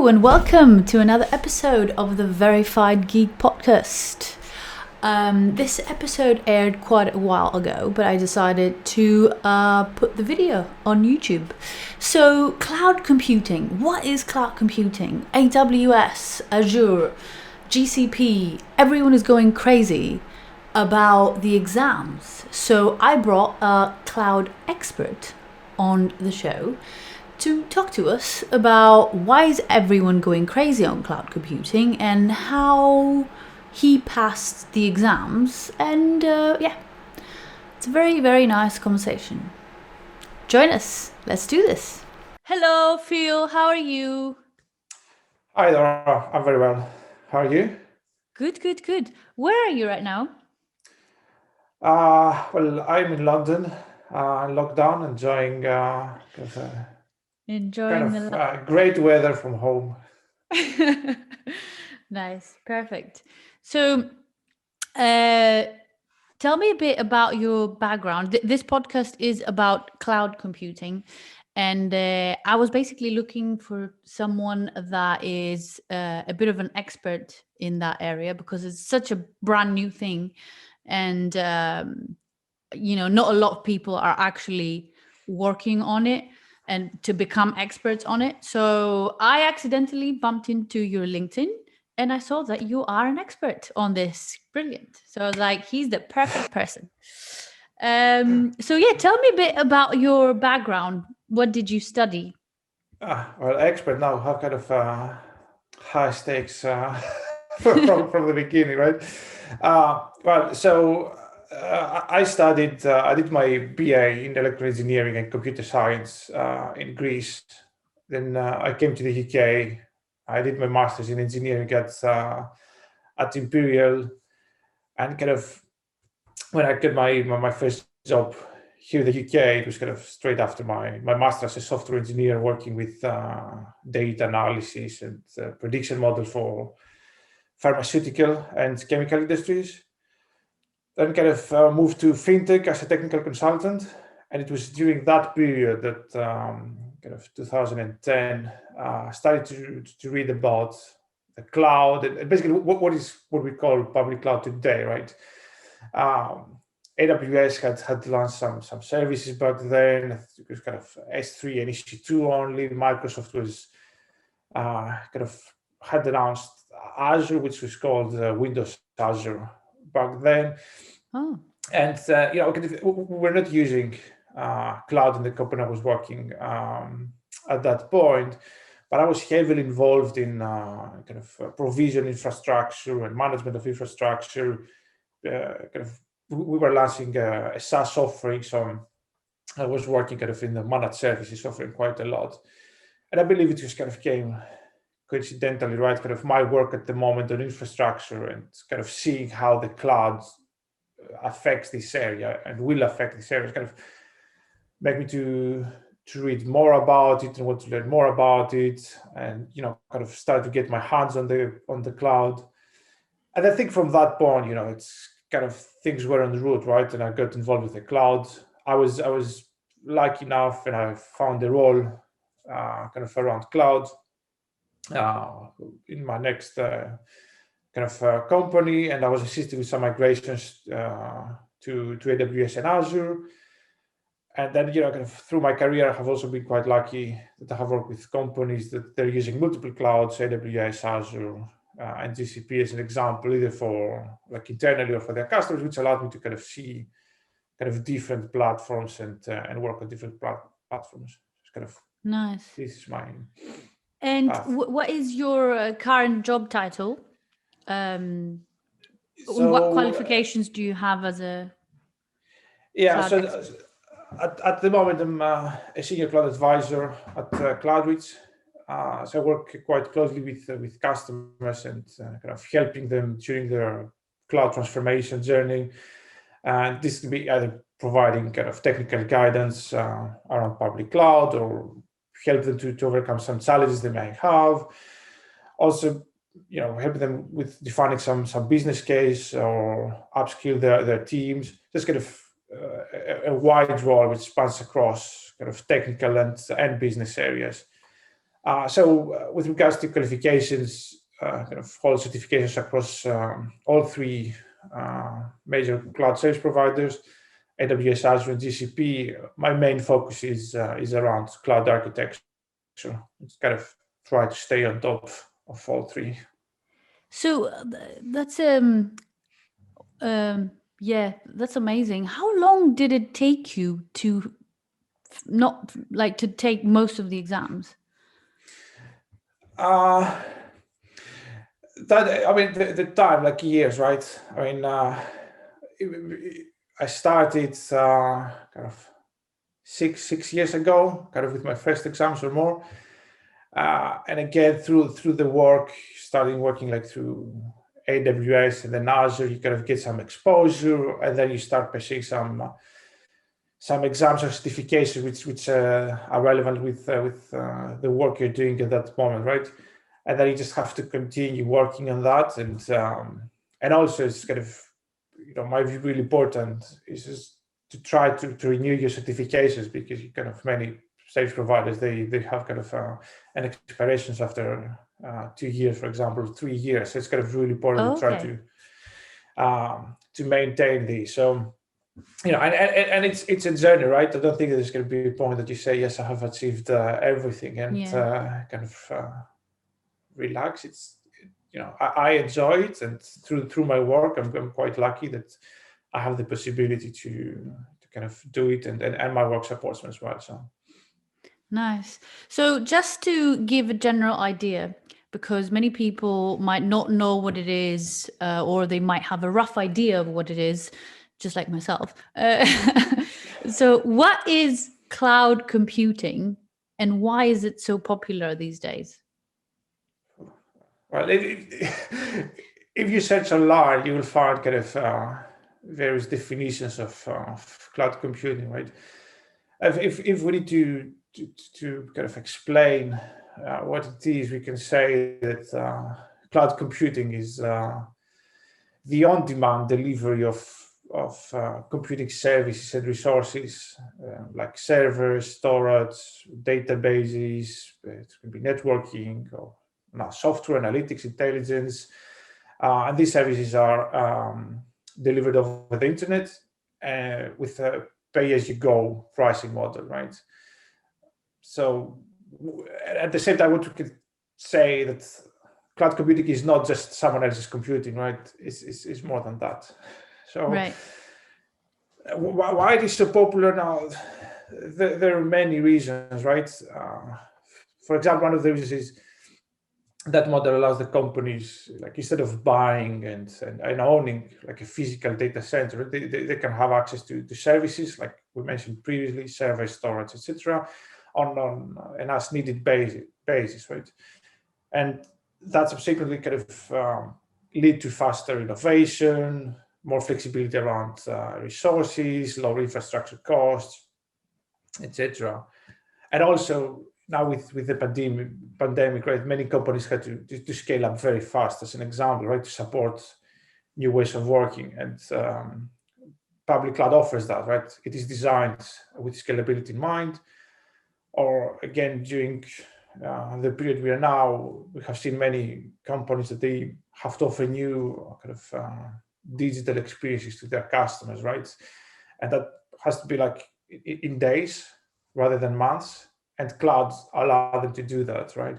Hello and welcome to another episode of the Verified Geek podcast. This episode aired quite a while ago, but I decided to put the video on YouTube. So, cloud computing. What is cloud computing? AWS, Azure, GCP. Everyone is going crazy about the exams. So, I brought a cloud expert on the show to talk to us about why is everyone going crazy on cloud computing and how he passed the exams. And it's a very, very nice conversation. Join us. Let's do this. Hello, Phil. How are you? Hi, Laura. I'm very well. How are you? Good. Where are you right now? Well, I'm in London, in lockdown, enjoying Enjoying the great weather from home. Nice, perfect. So, tell me a bit about your background. This podcast is about cloud computing, and I was basically looking for someone that is a bit of an expert in that area because it's such a brand new thing, and not a lot of people are actually working on it and to become experts on it. So I accidentally bumped into your LinkedIn and I saw that you are an expert on this. Brilliant. So I was like, he's the perfect person. Tell me a bit about your background. What did you study? Well, expert now have kind of high stakes from the beginning, right? I studied. I did my BA in electrical engineering and computer science in Greece. Then I came to the UK. I did my master's in engineering at Imperial, and kind of when I got my first job here in the UK, it was kind of straight after my master's as a software engineer working with data analysis and prediction model for pharmaceutical and chemical industries. Then kind of moved to fintech as a technical consultant, and it was during that period that kind of 2010 started to read about the cloud and basically what we call public cloud today, right? AWS had launched some services back then. It was kind of S3 and EC2 only. Microsoft was kind of had announced Azure, which was called Windows Azure back then. Oh. And we're not using cloud in the company I was working at that point, but I was heavily involved in kind of provision infrastructure and management of infrastructure. We were launching a SaaS offering, so I was working kind of in the managed services offering quite a lot. And I believe it just kind of came coincidentally, right? Kind of my work at the moment on infrastructure and kind of seeing how the cloud affects this area and will affect this area kind of make me to read more about it and want to learn more about it, and kind of start to get my hands on the cloud. And I think from that point, it's kind of things were on the road, right? And I got involved with the cloud. I was lucky enough, and I found a role kind of around cloud in my next kind of company, and I was assisting with some migrations to AWS and Azure. And then, kind of through my career, I have also been quite lucky that I have worked with companies that they're using multiple clouds, AWS, Azure, and GCP as an example, either for like internally or for their customers, which allowed me to kind of see kind of different platforms and work on different platforms. It's kind of Nice. This is mine. And what is your current job title? What qualifications do you have as a cloud expert? At the moment, I'm a senior cloud advisor at CloudReach. So I work quite closely with customers and kind of helping them during their cloud transformation journey. And this can be either providing kind of technical guidance around public cloud or help them to overcome some challenges they may have. Also, help them with defining some business case or upskill their teams. Just kind of a wide role which spans across kind of technical and business areas. So with regards to qualifications, kind of hold certifications across all three major cloud service providers, AWS, Azure, and GCP. My main focus is around cloud architecture. It's kind of try to stay on top of all three. So that's yeah, that's amazing. How long did it take you to not like to take most of the exams? That I mean the time, like years, right? I mean, I started kind of six years ago, kind of with my first exams or more, and again through the work, starting working like through AWS and then Azure, you kind of get some exposure, and then you start pursuing some exams or certifications which are relevant with the work you're doing at that moment, right? And then you just have to continue working on that, and also it's kind of, my view really important is just to try to renew your certifications, because you kind of many service providers they have kind of an expirations after 2 years, for example, 3 years. So it's kind of really important to try to maintain these. So and it's a journey, right? I don't think there's going to be a point that you say, yes, I have achieved everything, and kind of relax. It's I enjoy it, and through my work, I'm quite lucky that I have the possibility to kind of do it, and my work supports me as well. So nice. So just to give a general idea, because many people might not know what it is, or they might have a rough idea of what it is, just like myself. So what is cloud computing, and why is it so popular these days? Well, if you search online, you will find kind of various definitions of cloud computing, right? If we need to kind of explain what it is, we can say that cloud computing is the on-demand delivery of computing services and resources, like servers, storage, databases. It can be networking or software, analytics, intelligence, and these services are delivered over the internet with a pay-as-you-go pricing model, right? So at the same time, what we could say that cloud computing is not just someone else's computing, right? It's more than that. So Right. Why it is so popular now? There are many reasons, right? For example, one of the reasons is that model allows the companies, like, instead of buying and owning like a physical data center, they can have access to services like we mentioned previously, server, storage, etc., on an as needed basis, right? And that subsequently kind of lead to faster innovation, more flexibility around resources, lower infrastructure costs, etc. And also now with the pandemic, right, many companies had to scale up very fast, as an example, right, to support new ways of working. And public cloud offers that, right? It is designed with scalability in mind. Or again, during the period we are now, we have seen many companies that they have to offer new kind of digital experiences to their customers, right? And that has to be like in days rather than months, and clouds allow them to do that, right?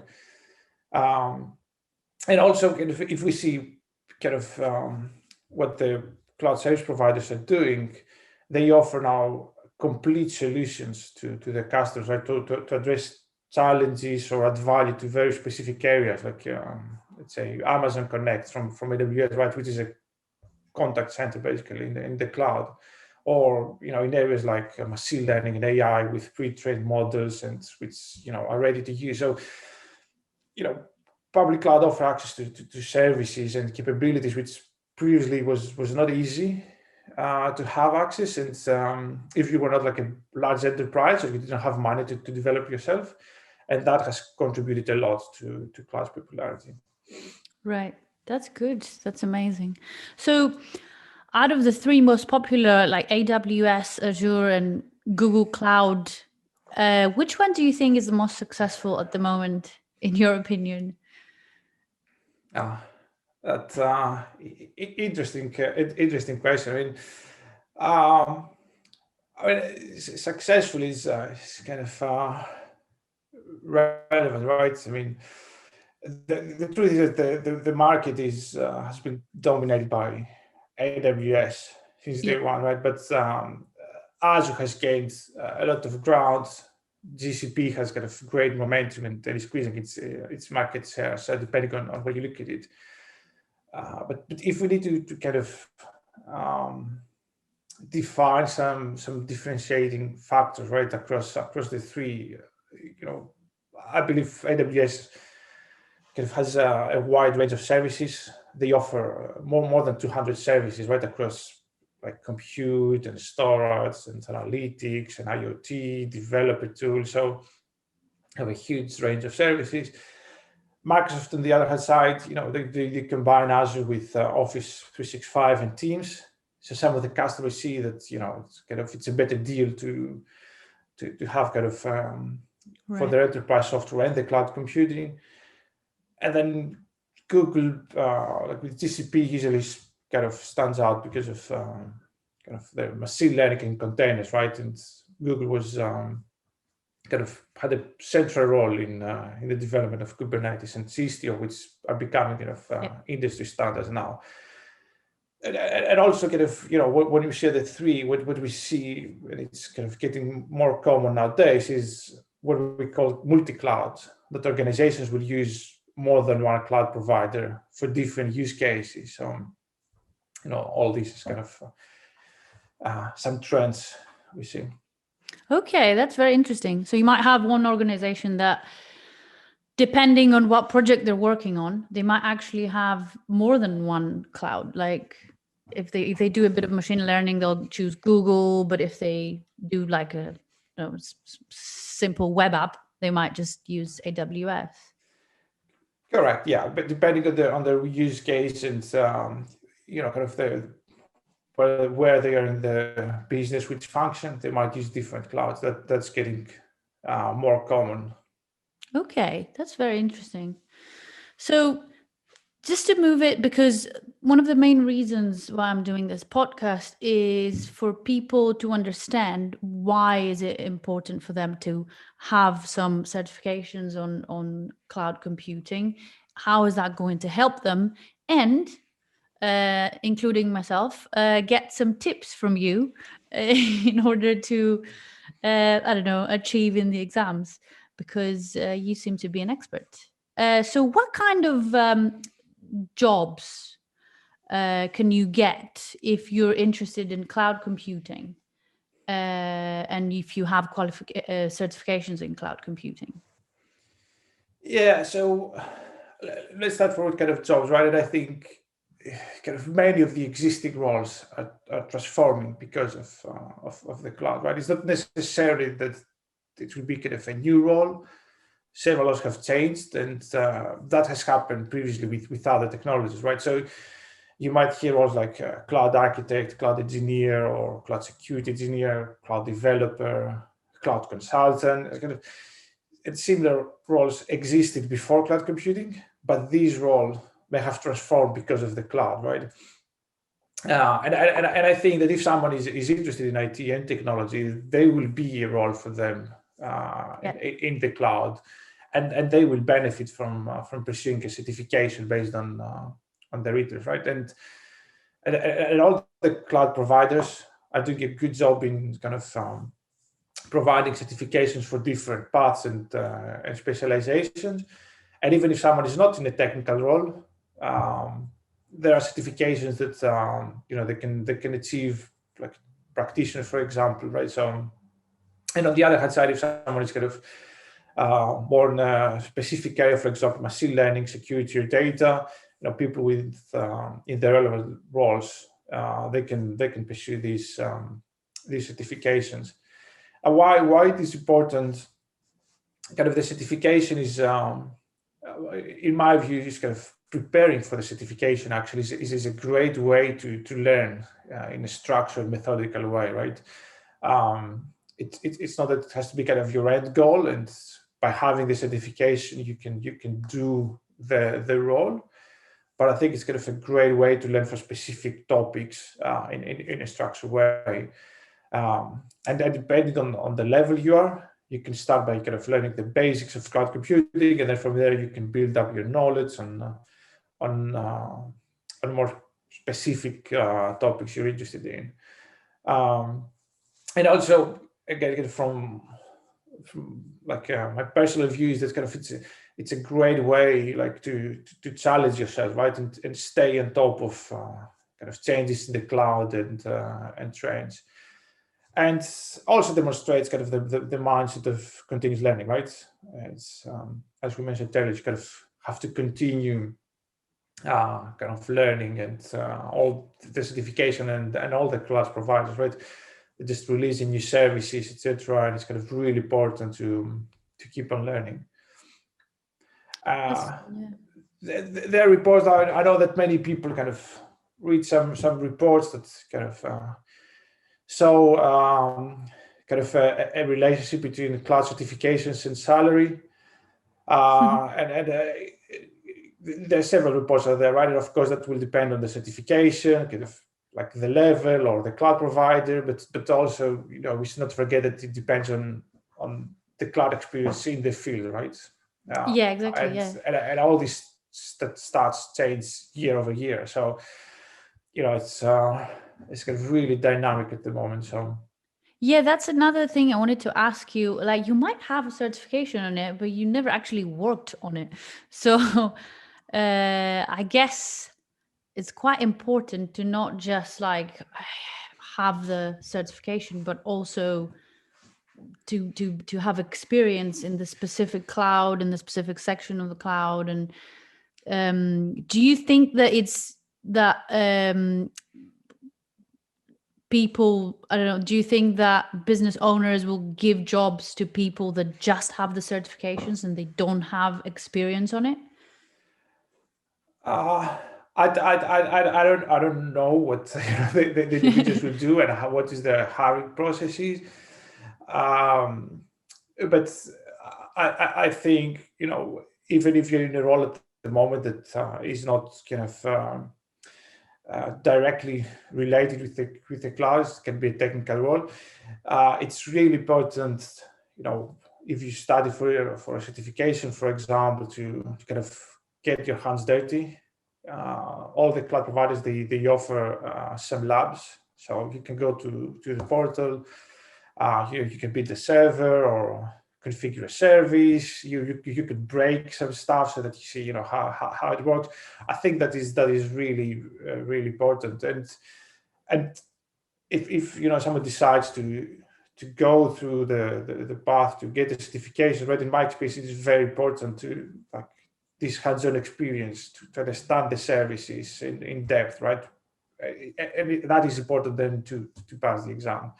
And also, if we see kind of what the cloud service providers are doing, they offer now complete solutions to their customers, right? To address challenges or add value to very specific areas, like let's say Amazon Connect from AWS, right, which is a contact center basically in the cloud, or in areas like machine learning and AI with pre-trained models and which are ready to use. So public cloud offer access to services and capabilities which previously was not easy to have access. And if you were not like a large enterprise, or you didn't have money to develop yourself, and that has contributed a lot to cloud's popularity. Right. That's good. That's amazing. So out of the three most popular, like AWS, Azure, and Google Cloud, which one do you think is the most successful at the moment? in your opinion? That's interesting. Interesting question. Um, successful is kind of relevant, right? The truth is that the market has been dominated by AWS since day Yeah. one, right? But Azure has gained a lot of ground. GCP has kind of great momentum and is squeezing its market share. So depending on where you look at it, but if we need to kind of um, define some differentiating factors right across the three, I believe AWS kind of has a wide range of services. They offer more than 200 services right across like compute and storage and analytics and IoT developer tools. So have a huge range of services. Microsoft, on the other hand side, they combine Azure with Office 365 and Teams. So some of the customers see that it's a better deal to have kind of for Right. their enterprise software and the cloud computing. And then Google, like with GCP, usually kind of stands out because of kind of their machine learning and containers, right? And Google was kind of had a central role in the development of Kubernetes and Istio, which are becoming kind of Yeah. industry standards now. And also kind of, when we share the three, what we see, and it's kind of getting more common nowadays, is what we call multi-cloud, that organizations will use more than one cloud provider for different use cases. So, all this is kind of some trends we see. Okay, that's very interesting. So you might have one organization that, depending on what project they're working on, they might actually have more than one cloud. Like if they do a bit of machine learning, they'll choose Google. But if they do like a simple web app, they might just use AWS. Correct. Yeah, but depending on the use case and kind of where they are in the business, which function, they might use different clouds. That's getting more common. Okay, that's very interesting. So just to move it, because one of the main reasons why I'm doing this podcast is for people to understand why is it important for them to have some certifications on cloud computing. How is that going to help them? And including myself, get some tips from you in order to, I don't know, achieve in the exams, because you seem to be an expert. So, what kind of jobs can you get if you're interested in cloud computing, and if you have certifications in cloud computing? Yeah. So let's start from what kind of jobs, right? And I think kind of many of the existing roles are transforming because of the cloud, right? It's not necessarily that it will be kind of a new role. Several roles have changed, and that has happened previously with other technologies, right? So you might hear roles like cloud architect, cloud engineer, or cloud security engineer, cloud developer, cloud consultant. Kind of, and similar roles existed before cloud computing, but these roles may have transformed because of the cloud, right? And I think that if someone is interested in IT and technology, there will be a role for them Yeah. in the cloud, and they will benefit from pursuing a certification based on their interest, right? And all the cloud providers are doing a good job in kind of providing certifications for different paths and specializations. And even if someone is not in a technical role, there are certifications that they can achieve, like practitioner, for example, right? So, and on the other hand side, if someone is kind of more in a specific area, for example, machine learning, security, or data, people with in the relevant roles, they can pursue these certifications. And why it is important? Kind of the certification is, in my view, is kind of preparing for the certification. Actually, is a great way to learn in a structured, methodical way, right? It's not that it has to be kind of your end goal, and by having the certification, you can do the role. But I think it's kind of a great way to learn for specific topics in a structured way. And then depending on the level you are, you can start by kind of learning the basics of cloud computing, and then from there you can build up your knowledge on more specific topics you're interested in. And also, again, from like my personal view is that kind of it's a great way like to challenge yourself, right, and stay on top of kind of changes in the cloud and trends, and also demonstrates kind of the mindset of continuous learning, right? It's as we mentioned earlier, you kind of have to continue kind of learning, and all the certification and all the cloud providers, right? They're just releasing new services, etc. And it's kind of really important to keep on learning. There are reports. I know that many people kind of read some reports that kind of kind of a relationship between cloud certifications and salary, and there's several reports out there, right? And of course, that will depend on the certification, kind of like the level or the cloud provider, but also, you know, we should not forget that it depends on the cloud experience in the field, right? Yeah, exactly. And all these stats change year over year, so you know it's kind of really dynamic at the moment. So yeah, that's another thing I wanted to ask you. Like, you might have a certification on it, but you never actually worked on it. So, I guess it's quite important to not just like have the certification, but also to have experience in the specific cloud, in the specific section of the cloud. And do you think that it's that people, I don't know, do you think that business owners will give jobs to people that just have the certifications and they don't have experience on it? I don't know what the individuals will do and what is their hiring processes. But I think, you know, even if you're in a role at the moment that is not kind of directly related with the clouds, can be a technical role. It's really important, you know, if you study for a certification, for example, to kind of get your hands dirty. All the cloud providers, they offer some labs, so you can go to the portal. You can build a server or configure a service. You could break some stuff so that you see, you know, how it works. I think that is really really important. And if you know someone decides to go through the path to get the certification, right? In my experience, it is very important to like this hands-on experience to understand the services in depth, right? And that is important then to pass the exam.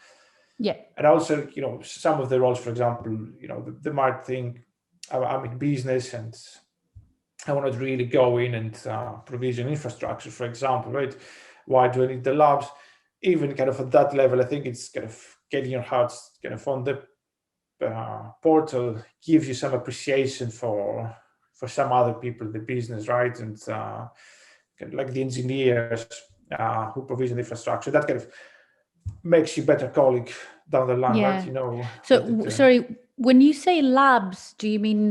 Yeah. And also, you know, some of the roles, for example, you know, they might think I'm in business and I want to really go in and provision infrastructure, for example, right? Why do I need the labs? Even kind of at that level, I think it's kind of getting your hearts kind of on the portal gives you some appreciation for some other people in the business, right? And kind of like the engineers who provision the infrastructure, that kind of makes you better colleague down the line, right? You know. So, sorry, when you say labs, do you mean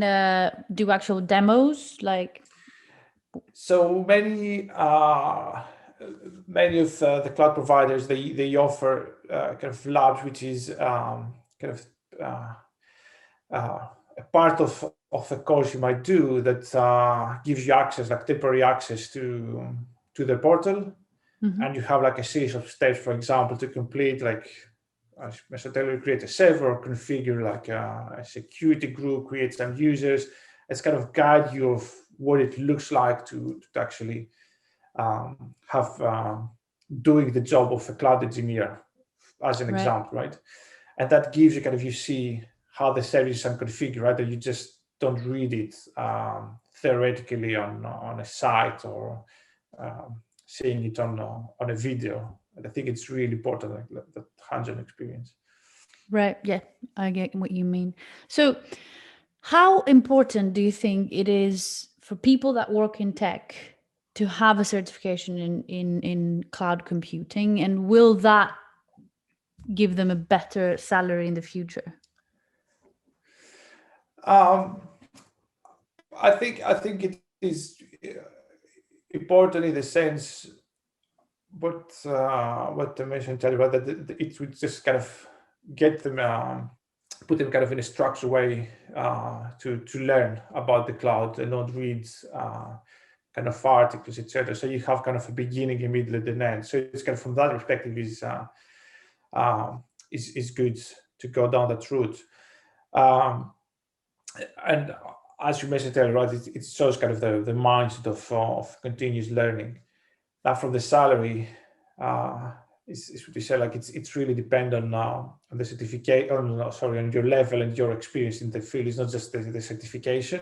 do actual demos? Like, so many of the cloud providers, they offer kind of labs, which is kind of a part of a course you might do that gives you access, like temporary access to the portal. And you have like a series of steps, for example, to complete, like as I said earlier, create a server or configure like a security group, create some users. It's kind of guide you of what it looks like to actually have doing the job of a cloud engineer, as an example, right? And that gives you kind of, you see how the services are configured, right? That you just don't read it theoretically on a site or seeing it on a video. And I think it's really important, like that hands-on experience. right. Yeah, I get what you mean. So, How important do you think it is for people that work in tech to have a certification in cloud computing, and will that give them a better salary in the future? Um, I think it is important in the sense what I mentioned earlier, about that it would just kind of get them put them kind of in a structured way to learn about the cloud and not read kind of articles, etc. So you have kind of a beginning, a middle, and an end. So it's kind of from that perspective is good to go down that route. Um, and as you mentioned earlier, right, it shows kind of the mindset of continuous learning. Now, from the salary, is what you say. Like it's really depend on the certificate, on your level and your experience in the field. It's not just the certification,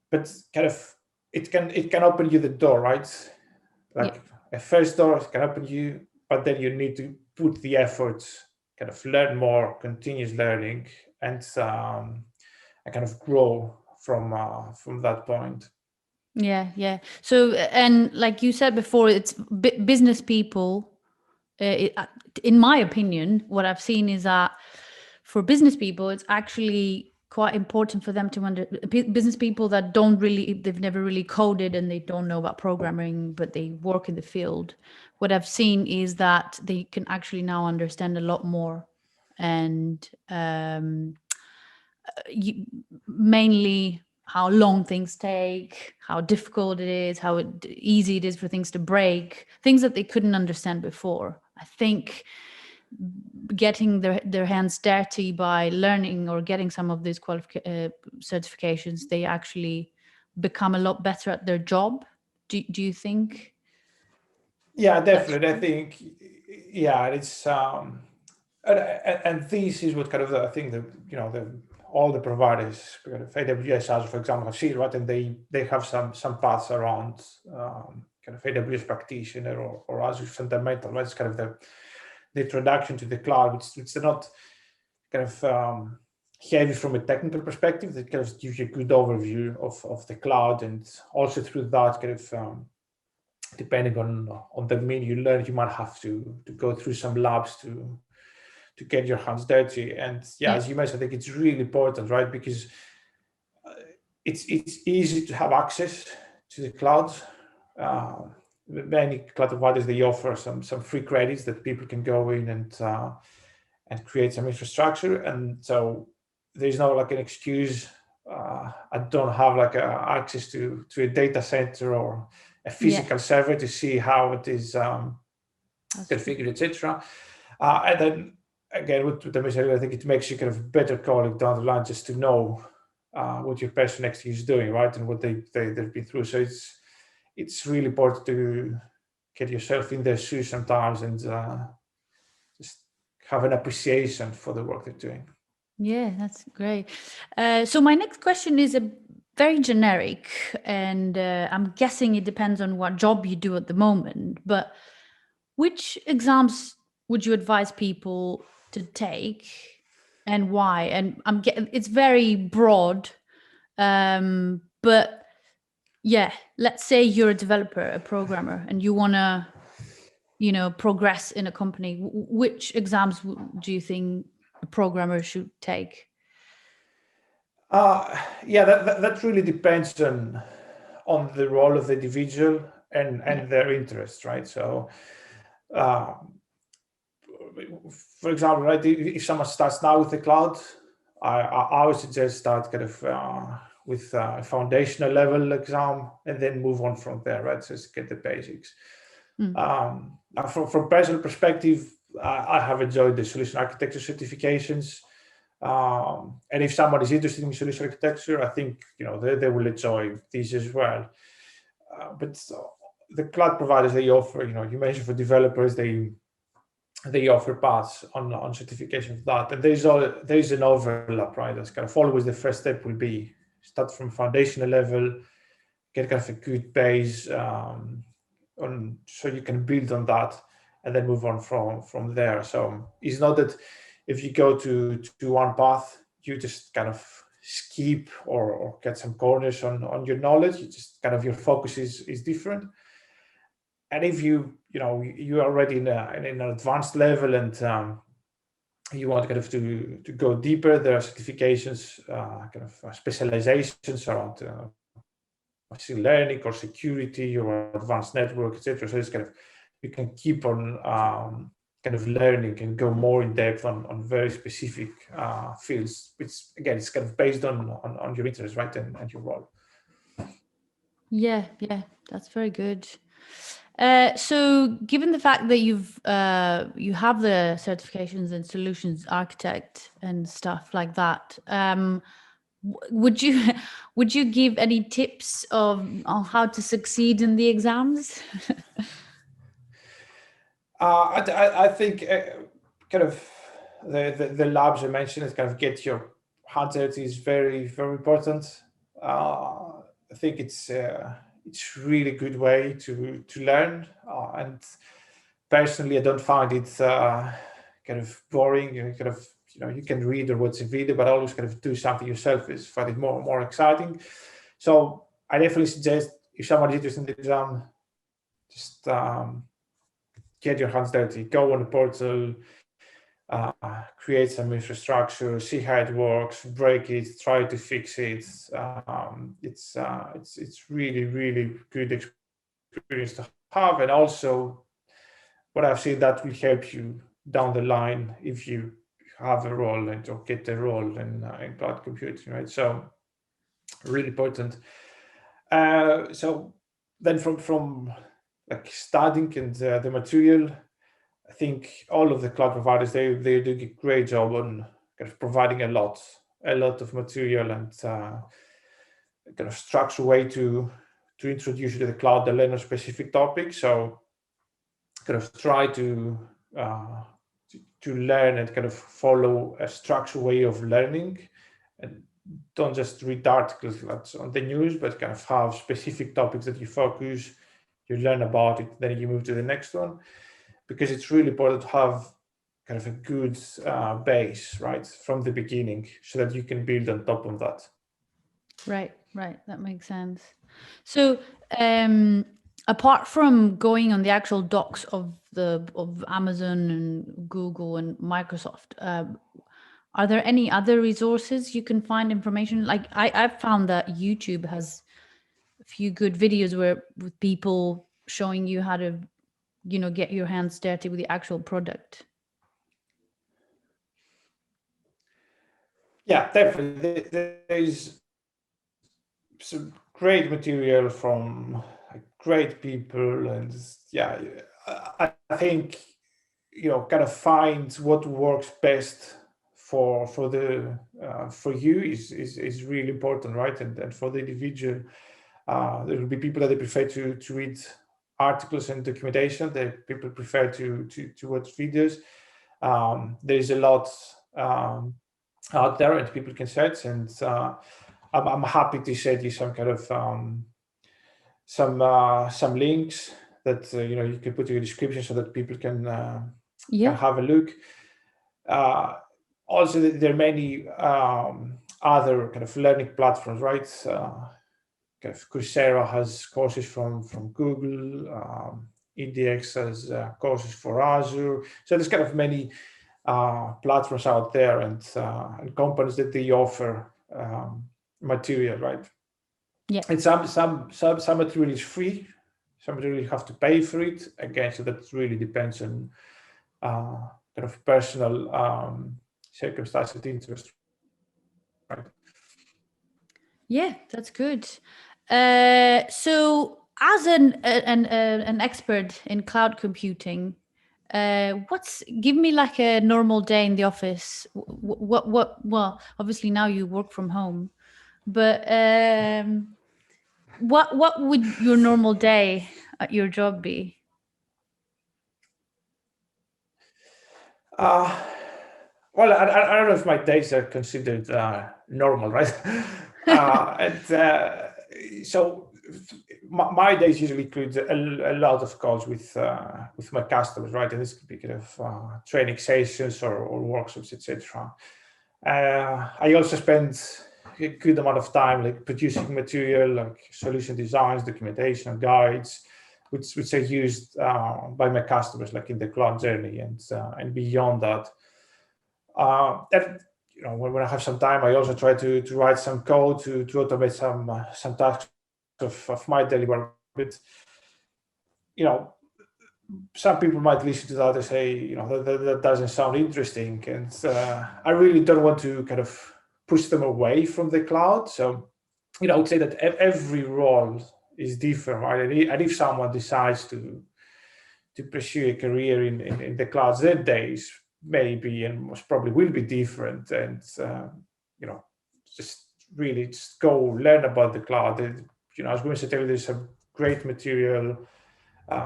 but kind of it can open you the door, right? Yeah. Like a first door can open you, but then you need to put the effort, kind of learn more, continuous learning, and kind of grow from that point. Yeah. So, and like you said before, it's business people. In my opinion, what I've seen is that for business people, it's actually quite important for them to business people that they've never really coded and they don't know about programming, but they work in the field. What I've seen is that they can actually now understand a lot more, and mainly how long things take, how difficult it is, easy it is for things to break, things that they couldn't understand before. I think getting their hands dirty by learning or getting some of these certifications, they actually become a lot better at their job. Do you think Yeah, that's definitely. I true? think, yeah, it's and this is what kind of I think the all the providers, kind of AWS, Azure, for example, have seen, right, and they have some paths around kind of AWS practitioner or Azure fundamental, right? It's kind of the introduction to the cloud, which are not kind of heavy from a technical perspective. That kind of gives you a good overview of the cloud, and also through that kind of depending on the mean you learn, you might have to go through some labs to get your hands dirty. And yeah, Yeah. as you mentioned, I think it's really important, right? Because it's easy to have access to the cloud. Uh, Many cloud providers, they offer some free credits that people can go in and create some infrastructure. And so there's no like an excuse. I don't have like access to a data center or a Yeah, physical server to see how it is that's true. configured, etc. And then again, with the machine, I think it makes you kind of better colleague down the line just to know what your person next to you is doing, right, and what they've been through. So it's really important to get yourself in their shoes sometimes and just have an appreciation for the work they're doing. Yeah, that's great. So my next question is a very generic, and I'm guessing it depends on what job you do at the moment. But which exams would you advise people to take, and why? And it's very broad, but yeah, let's say you're a developer, a programmer, and you want to, progress in a company. Which exams do you think a programmer should take? Yeah, that really depends on the role of the individual Yeah. and their interests, right? So, uh, for example, right, if someone starts now with the cloud, I would suggest start kind of with a foundational level exam and then move on from there, right? So just get the basics. Mm. Now from personal perspective, I have enjoyed the solution architecture certifications. And if someone is interested in solution architecture, I think they will enjoy these as well. But the cloud providers, they offer, you mentioned for developers, they offer paths on certification of that, and there's an overlap, right? That's kind of always the first step will be start from foundational level, get kind of a good base so you can build on that and then move on from there. So it's not that if you go to one path, you just kind of skip or get some corners on your knowledge. It's just kind of your focus is different. And if you are already in an advanced level and you want kind of to go deeper, there are certifications, kind of specializations around machine learning or security or advanced network, etc. So it's kind of, you can keep on kind of learning and go more in depth on very specific fields, which again is kind of based on your interest, right, and your role. Yeah, that's very good. So given the fact that you have the certifications in solutions architect and stuff like that, would you give any tips on how to succeed in the exams? I think kind of the labs I mentioned is kind of get your hands dirty is very, very important. I think it's really good way to learn. And personally, I don't find it kind of boring. You can read or watch a video, but always kind of do something yourself is find it more exciting. So I definitely suggest if someone is interested in the exam, just get your hands dirty, go on the portal, create some infrastructure, see how it works, break it, try to fix it. It's really, really good experience to have. And also what I've seen that will help you down the line if you have a role or get a role in cloud computing, right? So really important. So then from like studying and the material, I think all of the cloud providers, they do a great job on kind of providing a lot of material and kind of structured way to introduce you to the cloud, the learner specific topic. So kind of try to learn and kind of follow a structured way of learning, and don't just read articles that's on the news, but kind of have specific topics that you focus, you learn about it, then you move to the next one. Because it's really important to have kind of a good base, right, from the beginning, so that you can build on top of that. Right, that makes sense. So apart from going on the actual docs of Amazon and Google and Microsoft, are there any other resources you can find information? Like I've found that YouTube has a few good videos with people showing you how to get your hands dirty with the actual product. Yeah, definitely. There's some great material from great people, and yeah, I think kind of find what works best for you is really important, right? And for the individual, there will be people that they prefer to read articles and documentation. That people prefer to watch videos. There is a lot out there, and people can search. And I'm happy to send you some kind of some links that you can put in your description so that people can have a look. Also, there are many other kind of learning platforms, right? Kind of Coursera has courses from Google. EDX has courses for Azure. So there's kind of many platforms out there and companies that they offer material, right? Yeah. And some material is free, some material you have to pay for it. Again, so that really depends on kind of personal circumstances, interest, right? Yeah, that's good. So, as an expert in cloud computing, give me like a normal day in the office. Well, obviously now you work from home, but what would your normal day at your job be? Well, I don't know if my days are considered normal, right? And so my days usually include a lot of calls with my customers, right? And this could be kind of training sessions or workshops, etc. I also spend a good amount of time, like producing material, like solution designs, documentation, guides, which are used by my customers, like in the cloud journey and beyond that. And when I have some time, I also try to write some code to automate some tasks of my daily work. But some people might listen to that and say, that doesn't sound interesting, and I really don't want to kind of push them away from the cloud. So, I would say that every role is different, right? And if someone decides to pursue a career in the cloud, their days maybe and most probably will be different. And just really just go learn about the cloud. I was going to tell you there's some great material,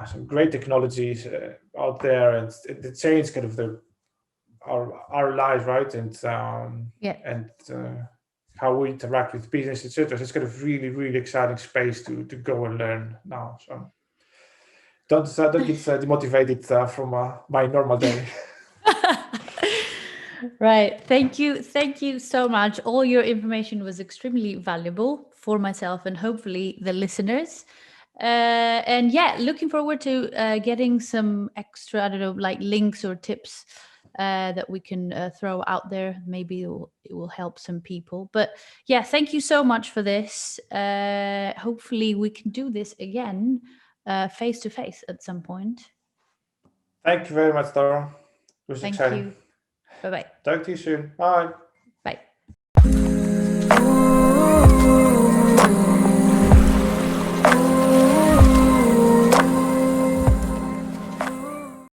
some great technologies out there, and it changes kind of our lives, right? And how we interact with business, etc. So it's kind of really, really exciting space to go and learn now. So don't get demotivated from my normal day. Right. Thank you so much. All your information was extremely valuable for myself and hopefully the listeners. And yeah, looking forward to getting some extra, I don't know, like links or tips that we can throw out there. Maybe it will help some people. But yeah, thank you so much for this. Hopefully we can do this again face to face at some point. Thank you very much, Dara. It was Thank exciting. you. Bye-bye. Talk to you soon. Bye.